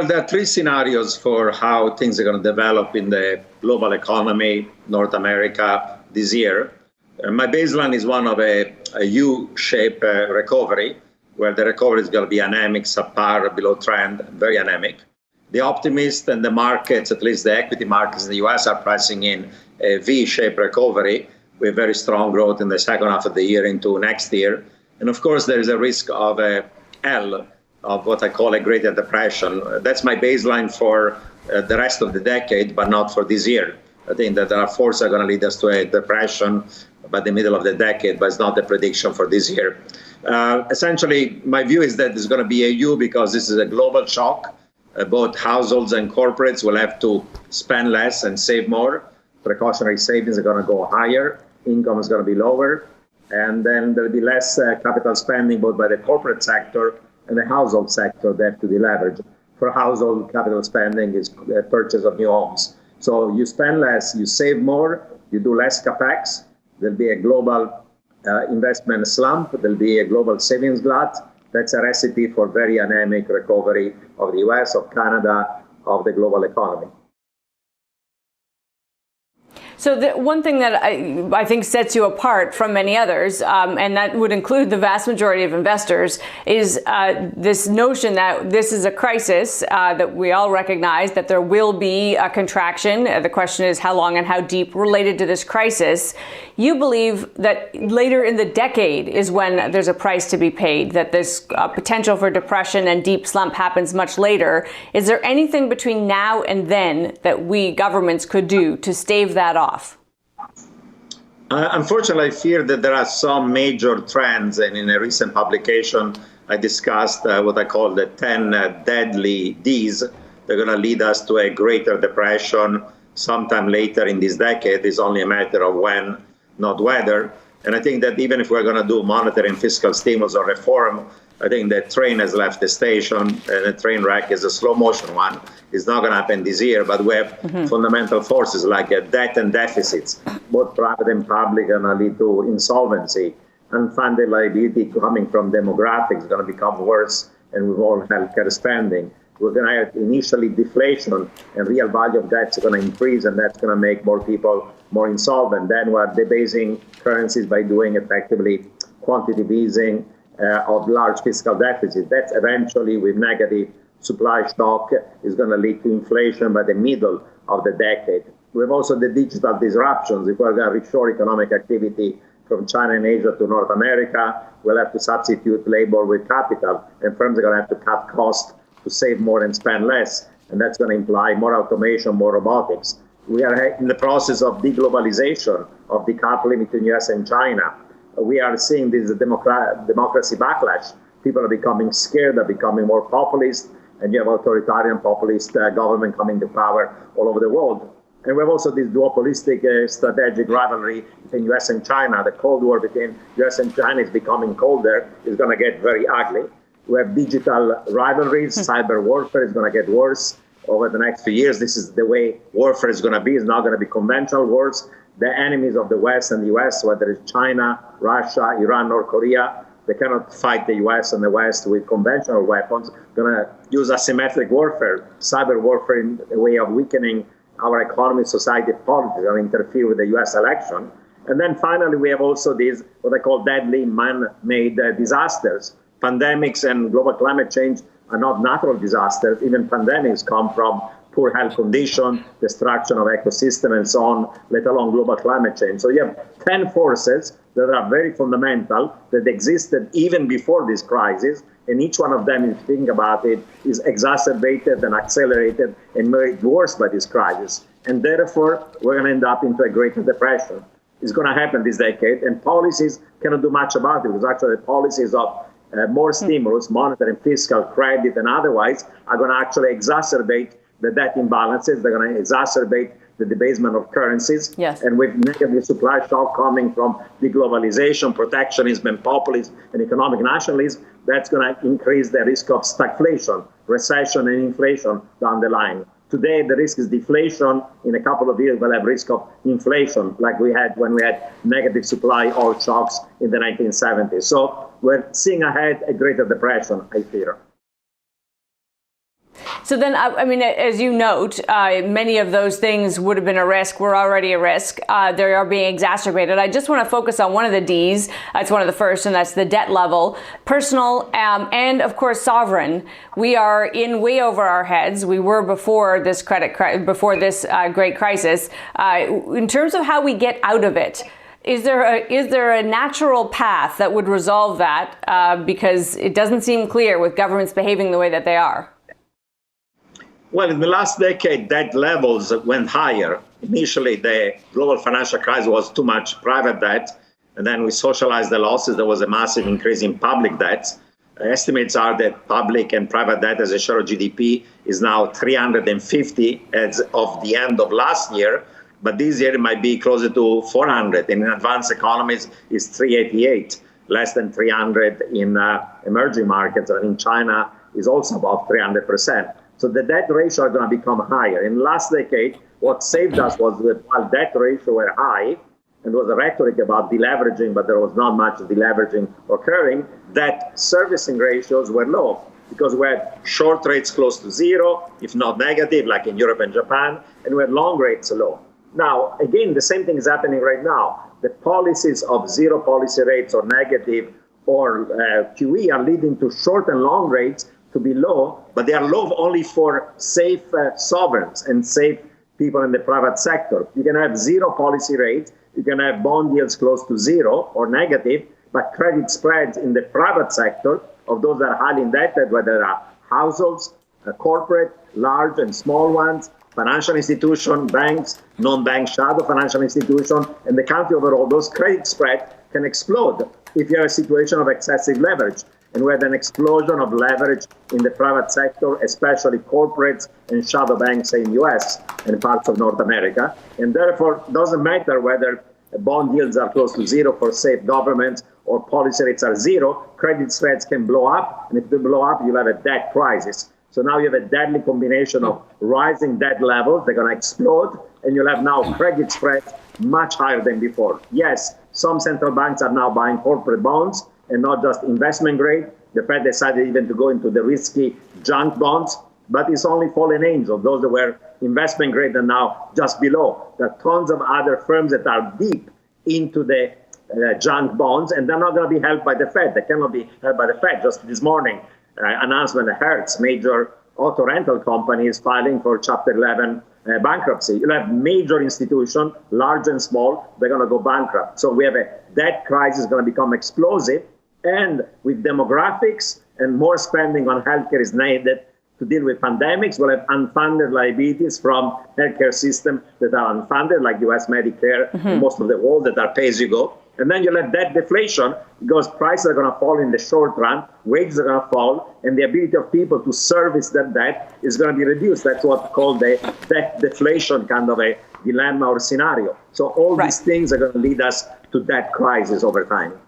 Well, there are three scenarios for how things are going to develop in the global economy, North America, this year. My baseline is one of a U-shaped recovery, where the recovery is going to be anemic, subpar, below trend, very anemic. The optimists and the markets, at least the equity markets in the US, are pricing in a V-shaped recovery with very strong growth in the second half of the year into next year. And of course, there is a risk of a L, of what I call a Greater Depression. That's my baseline for the rest of the decade, but not for this year. I think that there are forces that are going to lead us to a depression by the middle of the decade, but it's not the prediction for this year. Essentially, my view is that there's going to be a U because this is a global shock. Both households and corporates will have to spend less and save more. Precautionary savings are going to go higher. Income is going to be lower. And then there'll be less capital spending both by the corporate sector and the household sector. They have to deleverage. For household, capital spending is purchase of new homes. So you spend less, you save more, you do less capex. There'll be a global investment slump. There'll be a global savings glut. That's a recipe for very anemic recovery of the US, of Canada, of the global economy. So the one thing that I think sets you apart from many others, and that would include the vast majority of investors, is this notion that this is a crisis, that we all recognize that there will be a contraction. The question is how long and how deep related to this crisis. You believe that later in the decade is when there's a price to be paid, that this potential for depression and deep slump happens much later. Is there anything between now and then that we governments could do to stave that off? Unfortunately, I fear that there are some major trends, and in a recent publication, I discussed what I call the 10 deadly Ds. They're going to lead us to a Greater Depression sometime later in this decade. It's only a matter of when, not whether. And I think that even if we're going to do monetary and fiscal stimulus or reform, I think the train has left the station, and the train wreck is a slow motion one. It's not going to happen this year, but we have fundamental forces like debt and deficits, both private and public, are going to lead to insolvency. Unfunded liability coming from demographics is going to become worse, and with all healthcare spending. We're going to have initially deflation, and real value of debts are going to increase, and that's going to make more people more insolvent. Then we're debasing currencies by doing effectively quantitative easing of large fiscal deficits. That's eventually, with negative supply shock, is going to lead to inflation by the middle of the decade. We have also the digital disruptions. If we're going to reshore economic activity from China and Asia to North America, we'll have to substitute labor with capital, and firms are going to have to cut costs to save more and spend less, and that's going to imply more automation, more robotics. We are in the process of deglobalization, of decoupling between US and China. We are seeing this democracy backlash. People are becoming scared, they're becoming more populist, and you have authoritarian populist government coming to power all over the world. And we have also this duopolistic strategic rivalry between US and China. The Cold War between US and China is becoming colder. It's going to get very ugly. We have digital rivalries. Cyber warfare is going to get worse over the next few years. This is the way warfare is going to be. It's not going to be conventional wars. The enemies of the West and the US, whether it's China, Russia, Iran, North Korea, they cannot fight the US and the West with conventional weapons. They're going to use asymmetric warfare, cyber warfare in a way of weakening our economy, society, politics, and interfere with the US election. And then finally, we have also these, what I call deadly man-made disasters. Pandemics and global climate change are not natural disasters. Even pandemics come from poor health condition, destruction of ecosystem, and so on, let alone global climate change. So you have 10 forces that are very fundamental, that existed even before this crisis, and each one of them, if you think about it, is exacerbated and accelerated and made worse by this crisis. And therefore, we're going to end up into a Greater Depression. It's going to happen this decade, and policies cannot do much about it, because actually the policies of more stimulus, monetary and fiscal, credit, and otherwise, are going to actually exacerbate the debt imbalances. They're going to exacerbate the debasement of currencies. Yes. And with negative supply shock coming from deglobalization, protectionism, and populism, and economic nationalism, that's going to increase the risk of stagflation, recession, and inflation down the line. Today, the risk is deflation. In a couple of years, we'll have risk of inflation, like we had when we had negative supply oil shocks in the 1970s. So we're seeing ahead a Greater Depression, I fear. So then, I mean, as you note, many of those things would have been a risk, were already a risk. They are being exacerbated. I just want to focus on one of the Ds. It's one of the first, and that's the debt level. Personal and, of course, sovereign. We are in way over our heads. We were before this great crisis. In terms of how we get out of it, is there a natural path that would resolve that? Because it doesn't seem clear with governments behaving the way that they are. Well, in the last decade, debt levels went higher. Initially, the global financial crisis was too much private debt, and then we socialized the losses. There was a massive increase in public debts. Estimates are that public and private debt as a share of GDP is now 350 as of the end of last year, but this year it might be closer to 400. In advanced economies, it's 388, less than 300 in emerging markets, and in China is also above 300%. So the debt ratio are going to become higher. In the last decade, what saved us was that while debt ratio were high, and there was a rhetoric about deleveraging, but there was not much deleveraging occurring, debt servicing ratios were low because we had short rates close to zero, if not negative, like in Europe and Japan, and we had long rates low. Now, again, the same thing is happening right now. The policies of zero policy rates or negative or QE are leading to short and long rates to be low, but they are low only for safe sovereigns and safe people in the private sector. You can have zero policy rates, you can have bond yields close to zero or negative, but credit spreads in the private sector of those that are highly indebted, whether they are households, corporate, large and small ones, financial institutions, banks, non-bank shadow financial institutions, and the country overall, those credit spreads can explode if you have a situation of excessive leverage. And we had an explosion of leverage in the private sector, especially corporates and shadow banks in the US and parts of North America. And therefore, it doesn't matter whether bond yields are close to zero for safe governments or policy rates are zero, credit spreads can blow up. And if they blow up, you'll have a debt crisis. So now you have a deadly combination of rising debt levels, they're going to explode, and you'll have now credit spreads much higher than before. Yes, some central banks are now buying corporate bonds, and not just investment grade. The Fed decided even to go into the risky junk bonds, but it's only fallen angels. Those that were investment grade are now just below. There are tons of other firms that are deep into the junk bonds, and they're not going to be helped by the Fed. They cannot be helped by the Fed. Just this morning, announcement that Hertz, major auto rental company, is filing for Chapter 11 bankruptcy. You'll have major institutions, large and small, they're going to go bankrupt. So we have a debt crisis going to become explosive. And with demographics and more spending on healthcare is needed to deal with pandemics, we'll have unfunded liabilities from healthcare systems that are unfunded, like US Medicare, and most of the world that are pay-as-you-go. And then you'll have debt deflation because prices are going to fall in the short run, wages are going to fall, and the ability of people to service that debt is going to be reduced. That's what's called the debt deflation kind of a dilemma or scenario. So all these things are going to lead us to debt crisis over time.